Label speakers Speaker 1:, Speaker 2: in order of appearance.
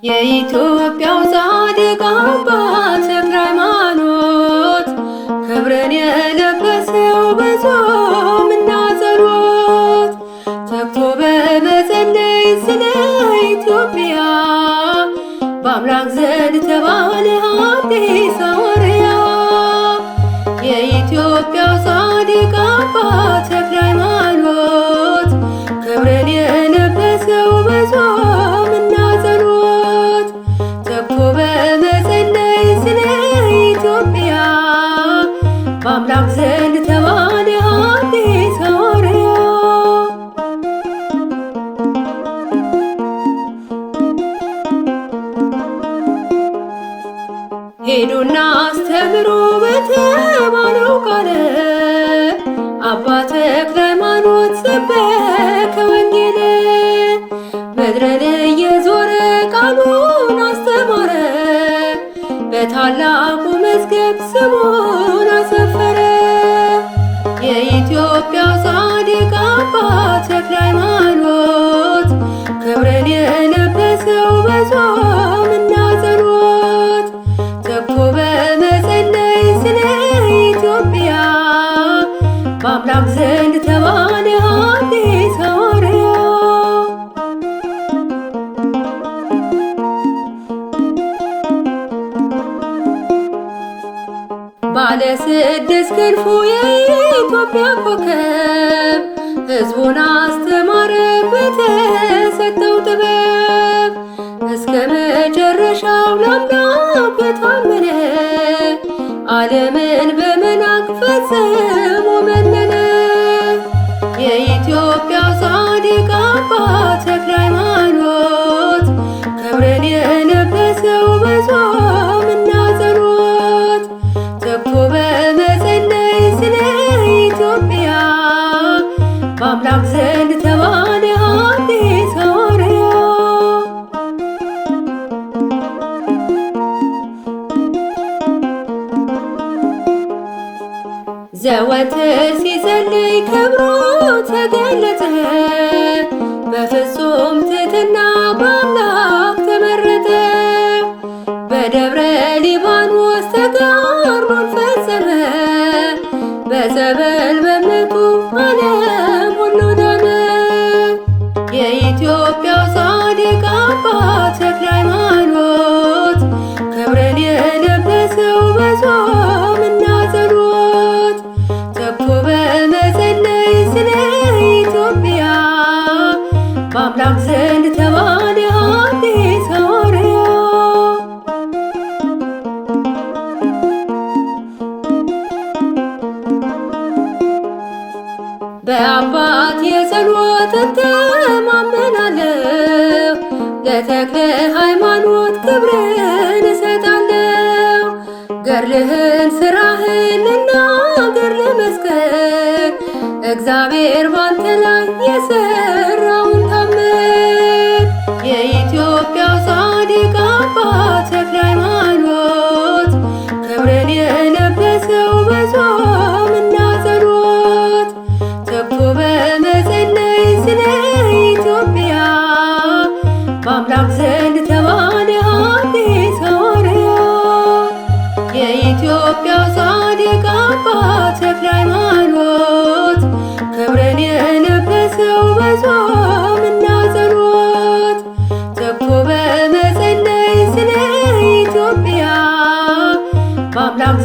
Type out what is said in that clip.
Speaker 1: የኢትዮጵያው ጻድቅ አባት ተክለ ሃይማኖት ክብርን የለበሰው በጾምና ጸሎት ተግቶ በመጸለይ ስለ ኢትዮጵያ በአምላክ ዘንድ ተባለ አዲስ ሐዋርያ። የኢትዮጵያው ጻድቅ አባት ተክለ ሃይማኖት ክብርን የለበሰው በጾምና ጸሎት ተግቶ በመጸለይ ስለ ኢትዮጵያ በአምላክ ዘንድ ተባለ አዲስ ሐዋርያ። ሄዱና አስተምሩ በተባለው ቃል አባ ተክለ ሃይማኖት ሰበከ ወንጌል። ምድርን እየዞረ ቃሉን አስተማረ በታላቁ መዝገብ ስሙን አሰፈረ። የኢትዮጵያው ጻድቅ አባት ተክለ ሃይማኖት ክብርን የለበሰው በጾምና ጸሎት ተግቶ በመጸለይ ስለ ኢትዮጵያ በአምላክ ዘንድ ተባለ አዲስ ሐዋርያ። ባለ ስድስት ክንፉ የኢትዮጵያ ኮከብ ሕዝቡን አስተማረ በተሰጠው ጥበብ። እስከ መጨረሻው ለአምላክ የታመነ ዓለምን በመናቅ ፈጽሞ መነነ። የኢትዮጵያው ጻድቅ አባት ተክለ ሃይማኖት ክብርን የለበሰው በጾምና ጸሎት ተግቶ በመጸለይ ስለ ኢትዮጵያ በአምላክ ዘንድ ተባለ አዲስ ሐዋርያ። ዘወትር ሲጸልይ ክብሩ ተገለጠ በፍጹም ትሕትና በአምላክ ተመረጠ። በደብረ ሊባኖስ ተጋድሎን ፈጸመ በጸበል በእምነቱ ዓለም ሁሉ ዳነ። የኢትዮጵያው ጻድቅ አባት ተክለ ሃይማኖት ክብርን የለበሰው በጾምና ጸሎት ተግቶ በመጸለይ ስለ ኢትዮጵያ በአምላክ ዘንድ ተባለ አዲስ ሐዋርያ። በአባት የጸሎት እተማመናለሁ ለተክለ ሃይማኖት ክብርን እሰጣለሁ። ገድልህን ሥራህን ልናገር ልመስክር እግዚአብሔር ባንተ ላይ የሠራውን ታምር። የኢትዮጵያው ጻድቅ አባት ተክለ ሃይማኖት ክብርን የለበሰው በጾምና ጸሎት ተግቶ በመጸለይ ስለ ኢትዮጵያ በአምላክ ዘንድ ተባለ አዲስ ሐዋርያ። የኢትዮጵያው ጻድቅ አባት ተክለ ሃይማኖት ክብርን የለበሰው በጾምና ጸሎት ተግቶ በመጸለይ ስለ ኢትዮጵያ በአምላክ